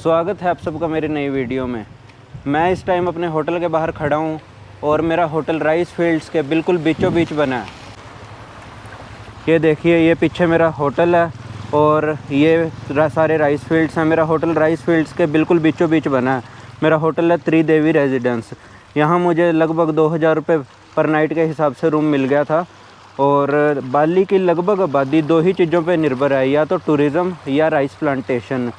स्वागत है आप सबका मेरी नई वीडियो में। मैं इस टाइम अपने होटल के बाहर खड़ा हूँ और मेरा होटल राइस फील्ड्स के बिल्कुल बीचों बीच बना है। ये देखिए, ये पीछे मेरा होटल है और ये सारे राइस फील्ड्स हैं। मेरा होटल राइस फील्ड्स के बिल्कुल बीचों बीच बना है। मेरा होटल है त्रिदेवी रेजिडेंस। यहाँ मुझे लगभग 2000 रुपये पर नाइट के हिसाब से रूम मिल गया था। और बाली की लगभग आबादी दो ही चीज़ों पे निर्भर है, या तो टूरिज़्म या राइस प्लांटेशन।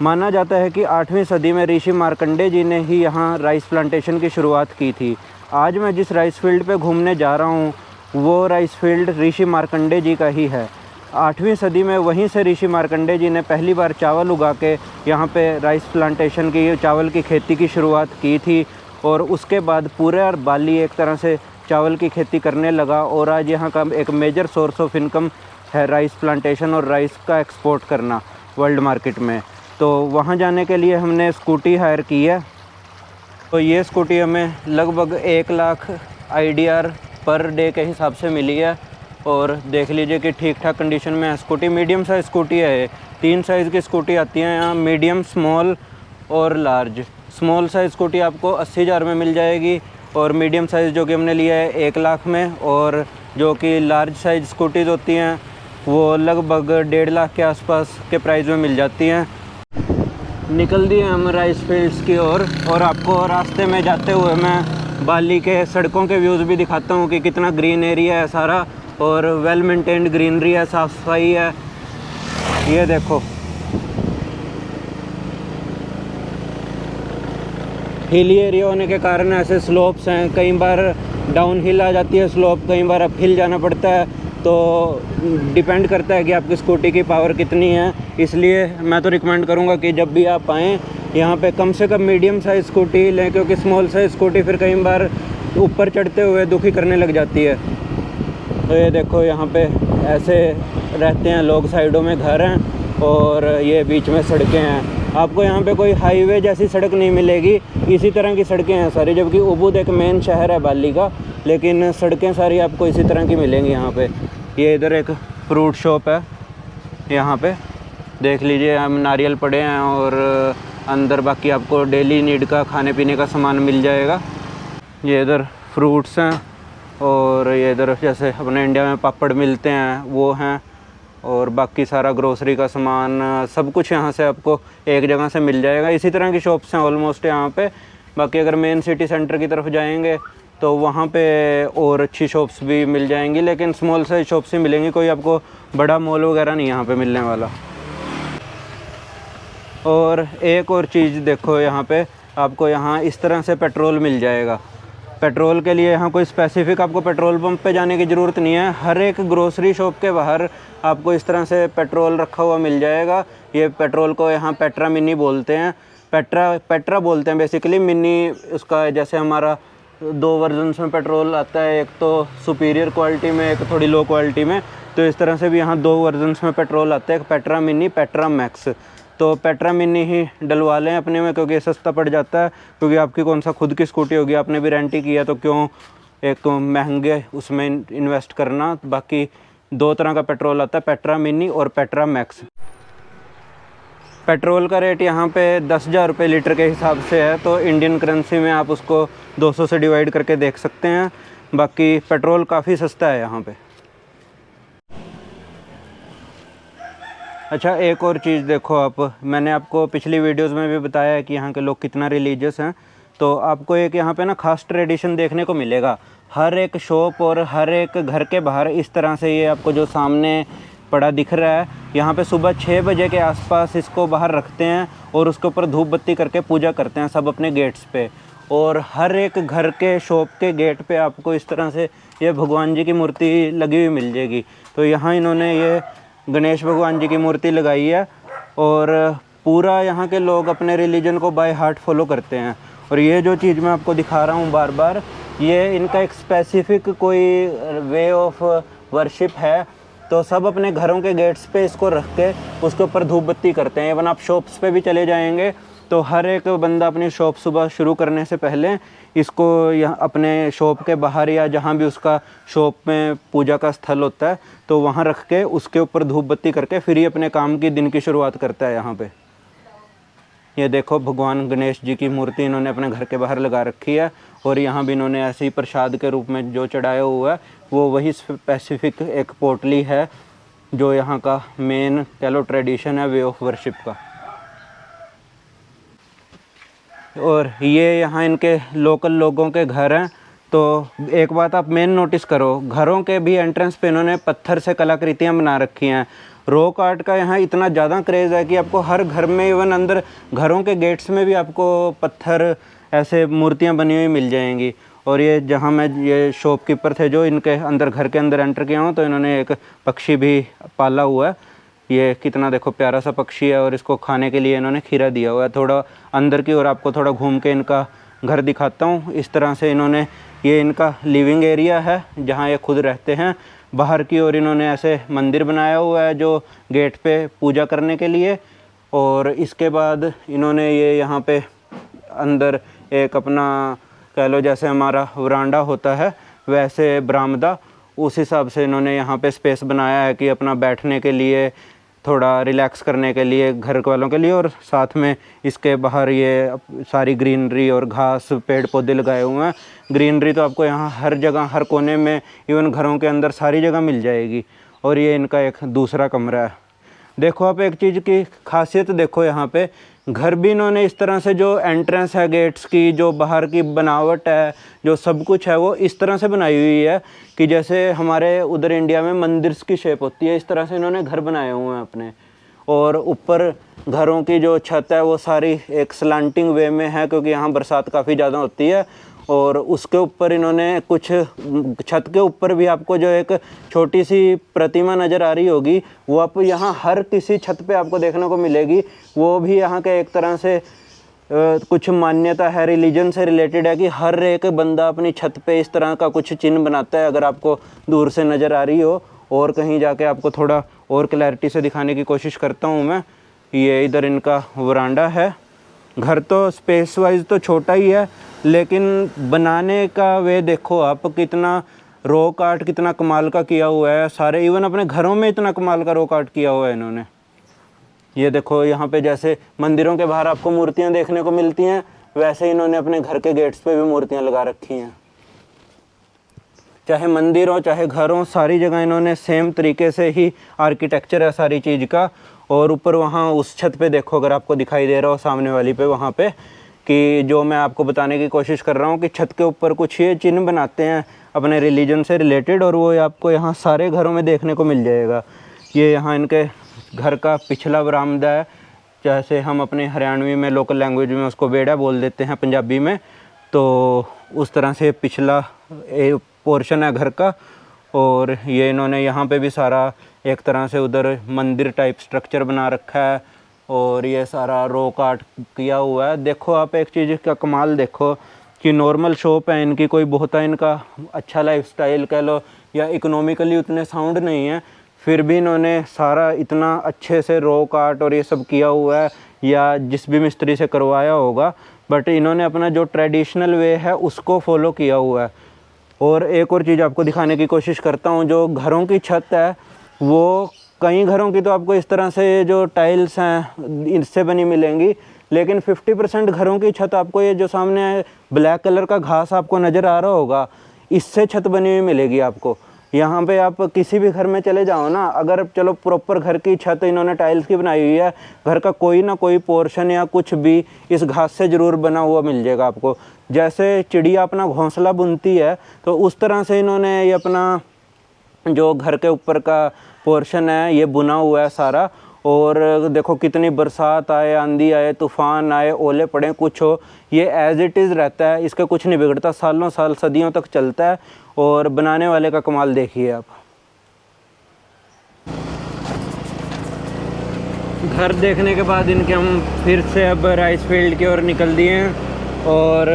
माना जाता है कि 8वीं सदी में ऋषि मार्कंडे जी ने ही यहाँ राइस प्लांटेशन की शुरुआत की थी। आज मैं जिस राइस फील्ड पे घूमने जा रहा हूँ वो राइस फील्ड ऋषि मार्कंडे जी का ही है। 8वीं सदी में वहीं से ऋषि मार्कंडे जी ने पहली बार चावल उगा के यहाँ पे राइस प्लांटेशन की, चावल की खेती की शुरुआत की थी। और उसके बाद पूरे बाली एक तरह से चावल की खेती करने लगा और आज यहाँ का एक मेजर सोर्स ऑफ इनकम है राइस प्लांटेशन और राइस का एक्सपोर्ट करना वर्ल्ड मार्केट में। तो वहाँ जाने के लिए हमने स्कूटी हायर की है। तो ये स्कूटी हमें लगभग 1 लाख IDR पर डे के हिसाब से मिली है। और देख लीजिए कि ठीक ठाक कंडीशन में है स्कूटी। मीडियम साइज़ स्कूटी है। 3 साइज़ की स्कूटी आती हैं यहाँ, मीडियम, स्मॉल और लार्ज। स्मॉल साइज़ स्कूटी आपको 80,000 में मिल जाएगी और मीडियम साइज़ जो कि हमने लिया है 1 लाख में, और जो कि लार्ज साइज़ स्कूटीज़ होती हैं वो लगभग 1.5 लाख के आसपास के प्राइस में मिल जाती हैं। निकल दिए हम राइस फील्ड्स की ओर और आपको रास्ते में जाते हुए मैं बाली के सड़कों के व्यूज़ भी दिखाता हूँ कि कितना ग्रीन एरिया है सारा और वेल मेंटेन्ड ग्रीनरी है, साफ़ सफाई है। ये देखो, हिली एरिया होने के कारण ऐसे स्लोप्स हैं। कई बार डाउन हिल आ जाती है स्लोप, कई बार अप हिल जाना पड़ता है। तो डिपेंड करता है कि आपकी स्कूटी की पावर कितनी है। इसलिए मैं तो रिकमेंड करूँगा कि जब भी आप आएँ यहाँ पे कम से कम मीडियम साइज़ स्कूटी लें, क्योंकि स्मॉल साइज़ स्कूटी फिर कई बार ऊपर चढ़ते हुए दुखी करने लग जाती है। तो ये देखो, यहाँ पे ऐसे रहते हैं लोग, साइडों में घर हैं और ये बीच में सड़कें हैं। आपको यहाँ पे कोई हाईवे जैसी सड़क नहीं मिलेगी, इसी तरह की सड़कें हैं सारी। जबकि उबुद एक मेन शहर है बाली का, लेकिन सड़कें सारी आपको इसी तरह की मिलेंगी यहाँ पे। ये इधर एक फ्रूट शॉप है, यहाँ पे देख लीजिए, हम नारियल पड़े हैं और अंदर बाकी आपको डेली नीड का खाने पीने का सामान मिल जाएगा। ये इधर फ्रूट्स हैं और ये इधर जैसे अपने इंडिया में पापड़ मिलते हैं वो हैं, और बाकी सारा ग्रोसरी का सामान सब कुछ यहाँ से आपको एक जगह से मिल जाएगा। इसी तरह की शॉप्स हैं ऑलमोस्ट यहाँ पे। बाकी अगर मेन सिटी सेंटर की तरफ जाएंगे तो वहाँ पे और अच्छी शॉप्स भी मिल जाएंगी, लेकिन स्मॉल साइज शॉप्स ही मिलेंगी। कोई आपको बड़ा मॉल वगैरह नहीं यहाँ पे मिलने वाला। और एक और चीज़ देखो, यहाँ पे आपको यहाँ इस तरह से पेट्रोल मिल जाएगा। पेट्रोल के लिए यहाँ कोई स्पेसिफ़िक आपको पेट्रोल पंप पे जाने की ज़रूरत नहीं है। हर एक ग्रोसरी शॉप के बाहर आपको इस तरह से पेट्रोल रखा हुआ मिल जाएगा। ये पेट्रोल को यहाँ पेट्रा मिनी बोलते हैं। पेट्रा बोलते हैं बेसिकली। मिनी उसका जैसे हमारा 2 वर्जन्स में पेट्रोल आता है, एक तो सुपीरियर क्वालिटी में, एक थोड़ी लो क्वालिटी में। तो इस तरह से भी यहाँ 2 वर्जन्स में पेट्रोल आता है, एक पेट्रा मिनी, पेट्रा मैक्स। तो पेट्रा मिनी ही डलवा लें अपने में, क्योंकि सस्ता पड़ जाता है। क्योंकि आपकी कौन सा खुद की स्कूटी होगी, आपने भी रेंट ही किया, तो क्यों एक महंगे उसमें इन्वेस्ट करना। बाकी 2 तरह का पेट्रोल आता है, पेट्रा मिनी और पेट्रा मैक्स। पेट्रोल का रेट यहाँ पे 10,000 रुपये लीटर के हिसाब से है। तो इंडियन करेंसी में आप उसको 200 से डिवाइड करके देख सकते हैं। बाकी पेट्रोल काफ़ी सस्ता है यहाँ पे। अच्छा, एक और चीज़ देखो आप, मैंने आपको पिछली वीडियोस में भी बताया है कि यहाँ के लोग कितना रिलीजियस हैं। तो आपको एक यहाँ पे ना खास ट्रेडिशन देखने को मिलेगा। हर एक शॉप और हर एक घर के बाहर इस तरह से, ये आपको जो सामने पड़ा दिख रहा है, यहाँ पे सुबह 6 बजे के आसपास इसको बाहर रखते हैं और उसके ऊपर धूप बत्ती करके पूजा करते हैं सब अपने गेट्स पे। और हर एक घर के शॉप के गेट पे आपको इस तरह से ये भगवान जी की मूर्ति लगी हुई मिल जाएगी। तो यहाँ इन्होंने ये गणेश भगवान जी की मूर्ति लगाई है और पूरा यहाँ के लोग अपने रिलीजन को बाय हार्ट फॉलो करते हैं। और ये जो चीज़ मैं आपको दिखा रहा हूँ बार बार, ये इनका एक स्पेसिफिक कोई वे ऑफ वर्शिप है। तो सब अपने घरों के गेट्स पे इसको रख के उसके ऊपर धूप बत्ती करते हैं। इवन आप शॉप्स पे भी चले जाएंगे तो हर एक बंदा अपनी शॉप सुबह शुरू करने से पहले इसको यहाँ अपने शॉप के बाहर या जहाँ भी उसका शॉप में पूजा का स्थल होता है तो वहाँ रख के उसके ऊपर धूप बत्ती करके फिर ही अपने काम की दिन की शुरुआत करता है यहाँ पे। ये देखो भगवान गणेश जी की मूर्ति इन्होंने अपने घर के बाहर लगा रखी है, और यहाँ भी इन्होंने ऐसे ही प्रसाद के रूप में जो चढ़ाया हुआ है वो वही स्पेसिफिक एक पोटली है जो यहाँ का मेन कह लो ट्रेडिशन है, वे ऑफ वर्शिप का। और ये यहाँ इनके लोकल लोगों के घर हैं। तो एक बात आप मेन नोटिस करो, घरों के भी एंट्रेंस पे इन्होंने पत्थर से कलाकृतियाँ बना रखी हैं। रॉक आर्ट का यहाँ इतना ज़्यादा क्रेज़ है कि आपको हर घर में, इवन अंदर घरों के गेट्स में भी आपको पत्थर ऐसे मूर्तियाँ बनी हुई मिल जाएंगी। और ये जहाँ मैं, ये शॉपकीपर थे जो इनके अंदर घर के अंदर एंटर किया हूँ, तो इन्होंने एक पक्षी भी पाला हुआ है। ये कितना देखो प्यारा सा पक्षी है, और इसको खाने के लिए इन्होंने खीरा दिया हुआ है। थोड़ा अंदर की ओर आपको थोड़ा घूम के इनका घर दिखाता हूँ। इस तरह से इन्होंने, ये इनका लिविंग एरिया है जहाँ ये खुद रहते हैं। बाहर की ओर इन्होंने ऐसे मंदिर बनाया हुआ है जो गेट पे पूजा करने के लिए। और इसके बाद इन्होंने ये यहाँ पे अंदर एक अपना कह लो जैसे हमारा वरांडा होता है वैसे बरामदा, उस हिसाब से इन्होंने यहाँ पे स्पेस बनाया है कि अपना बैठने के लिए, थोड़ा रिलैक्स करने के लिए घर वालों के लिए। और साथ में इसके बाहर ये सारी ग्रीनरी और घास पेड़ पौधे लगाए हुए हैं। ग्रीनरी तो आपको यहाँ हर जगह, हर कोने में, इवन घरों के अंदर सारी जगह मिल जाएगी। और ये इनका एक दूसरा कमरा है। देखो आप एक चीज़ की खासियत देखो, यहाँ पे घर भी इन्होंने इस तरह से, जो एंट्रेंस है गेट्स की, जो बाहर की बनावट है, जो सब कुछ है वो इस तरह से बनाई हुई है कि जैसे हमारे उधर इंडिया में मंदिर की शेप होती है, इस तरह से इन्होंने घर बनाए हुए हैं अपने। और ऊपर घरों की जो छत है वो सारी एक स्लांटिंग वे में है, क्योंकि यहाँ बरसात काफ़ी ज़्यादा होती है। और उसके ऊपर इन्होंने कुछ, छत के ऊपर भी आपको जो एक छोटी सी प्रतिमा नज़र आ रही होगी, वो आप यहाँ हर किसी छत पे आपको देखने को मिलेगी। वो भी यहाँ के एक तरह से कुछ मान्यता है, रिलीजन से रिलेटेड है कि हर एक बंदा अपनी छत पे इस तरह का कुछ चिन्ह बनाता है। अगर आपको दूर से नज़र आ रही हो, और कहीं जाके आपको थोड़ा और क्लैरिटी से दिखाने की कोशिश करता हूँ मैं। ये इधर इनका वरांडा है। घर तो स्पेस वाइज तो छोटा ही है, लेकिन बनाने का वे देखो आप, कितना रॉक आर्ट कितना कमाल का किया हुआ है। सारे इवन अपने घरों में इतना कमाल का रॉक आर्ट किया हुआ है इन्होंने। ये देखो यहाँ पे जैसे मंदिरों के बाहर आपको मूर्तियाँ देखने को मिलती हैं, वैसे इन्होंने अपने घर के गेट्स पे भी मूर्तियाँ लगा रखी हैं। चाहे मंदिर हो चाहे घर हो, सारी जगह इन्होंने सेम तरीके से ही आर्किटेक्चर है सारी चीज़ का। और ऊपर वहाँ उस छत पे देखो, अगर आपको दिखाई दे रहा हो सामने वाली पे, वहाँ पे कि जो मैं आपको बताने की कोशिश कर रहा हूँ कि छत के ऊपर कुछ ये चिन्ह बनाते हैं अपने रिलीजन से रिलेटेड, और वो आपको यहाँ सारे घरों में देखने को मिल जाएगा। ये यहाँ इनके घर का पिछला बरामदा है, जैसे हम अपने हरियाणवी में लोकल लैंग्वेज में उसको बेड़ा बोल देते हैं पंजाबी में। तो उस तरह से पिछला पोर्शन है घर का। और ये इन्होंने यहाँ पे भी सारा एक तरह से उधर मंदिर टाइप स्ट्रक्चर बना रखा है, और ये सारा रॉक आर्ट किया हुआ है। देखो आप एक चीज़ का कमाल देखो कि नॉर्मल शॉप है इनकी, कोई बहुत इनका अच्छा लाइफस्टाइल कह लो या इकोनॉमिकली उतने साउंड नहीं है, फिर भी इन्होंने सारा इतना अच्छे से रॉक आर्ट और ये सब किया हुआ है, या जिस भी मिस्त्री से करवाया होगा, बट इन्होंने अपना जो ट्रेडिशनल वे है उसको फॉलो किया हुआ है। और एक और चीज़ आपको दिखाने की कोशिश करता हूँ, जो घरों की छत है वो कई घरों की तो आपको इस तरह से जो टाइल्स हैं इससे बनी मिलेंगी, लेकिन 50% घरों की छत आपको ये जो सामने ब्लैक कलर का घास आपको नज़र आ रहा होगा, इससे छत बनी हुई मिलेगी आपको। यहाँ पे आप किसी भी घर में चले जाओ ना, अगर चलो प्रॉपर घर की छत इन्होंने टाइल्स की बनाई हुई है, घर का कोई ना कोई पोर्शन या कुछ भी इस घास से ज़रूर बना हुआ मिल जाएगा आपको। जैसे चिड़िया अपना घोंसला बुनती है, तो उस तरह से इन्होंने ये अपना जो घर के ऊपर का पोर्शन है ये बुना हुआ है सारा। और देखो कितनी बरसात आए, आंधी आए, तूफ़ान आए, ओले पड़े, कुछ हो, ये एज़ इट इज़ रहता है, इसका कुछ नहीं बिगड़ता, सालों साल सदियों तक चलता है। और बनाने वाले का कमाल देखिए आप। घर देखने के बाद इनके हम फिर से अब राइस फील्ड की ओर निकल दिए हैं। और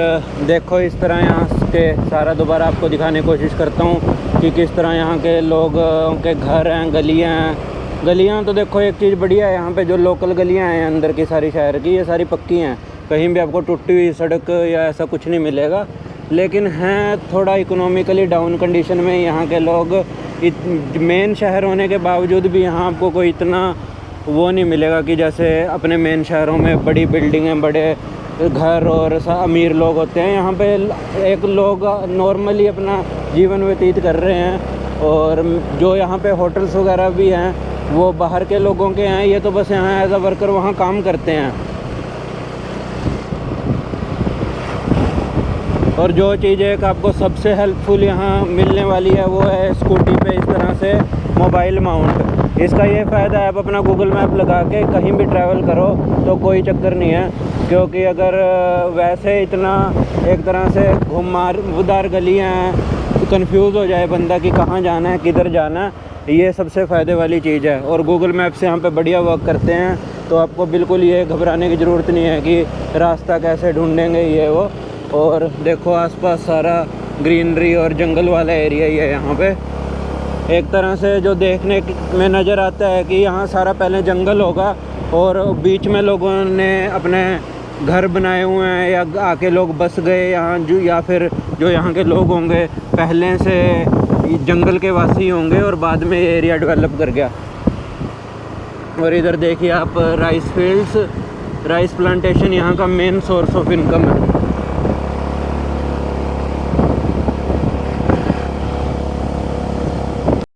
देखो इस तरह यहाँ के सारा दोबारा आपको दिखाने की कोशिश करता हूँ कि किस तरह यहाँ के लोगों के घर हैं, गलियाँ हैं। गलियाँ तो देखो एक चीज़ बढ़िया है, यहाँ पे जो लोकल गलियाँ हैं अंदर की सारी शहर की, ये सारी पक्की हैं, कहीं भी आपको टूटी हुई सड़क या ऐसा कुछ नहीं मिलेगा। लेकिन हैं थोड़ा इकोनॉमिकली डाउन कंडीशन में यहाँ के लोग, मेन शहर होने के बावजूद भी यहाँ आपको कोई इतना वो नहीं मिलेगा कि जैसे अपने मेन शहरों में बड़ी बिल्डिंगें, बड़े घर और अमीर लोग होते हैं। यहाँ पे एक लोग नॉर्मली अपना जीवन व्यतीत कर रहे हैं। और जो यहाँ पे होटल्स वगैरह भी हैं वो बाहर के लोगों के हैं, ये तो बस यहाँ एज अ वर्कर वहाँ काम करते हैं। और जो चीज़ एक आपको सबसे हेल्पफुल यहाँ मिलने वाली है वो है स्कूटी पे इस तरह से मोबाइल माउंट। इसका ये फ़ायदा है, आप अपना गूगल मैप लगा के कहीं भी ट्रैवल करो तो कोई चक्कर नहीं है, क्योंकि अगर वैसे इतना एक तरह से घुमावदार गलियाँ हैं, कंफ्यूज हो जाए बंदा कि कहाँ जाना है, किधर जाना है, ये सबसे फ़ायदे वाली चीज़ है। और गूगल मैप से यहाँ पे बढ़िया वर्क करते हैं, तो आपको बिल्कुल ये घबराने की ज़रूरत नहीं है कि रास्ता कैसे ढूंढेंगे ये वो। और देखो आसपास सारा ग्रीनरी और जंगल वाला एरिया ही है यहाँ पे। एक तरह से जो देखने में नज़र आता है कि यहाँ सारा पहले जंगल होगा और बीच में लोगों ने अपने घर बनाए हुए हैं, या आके लोग बस गए यहाँ, जो या फिर जो यहाँ के लोग होंगे पहले से जंगल के वासी होंगे और बाद में ये एरिया डेवलप कर गया। और इधर देखिए आप राइस फील्ड्स, राइस प्लांटेशन यहाँ का मेन सोर्स ऑफ इनकम है।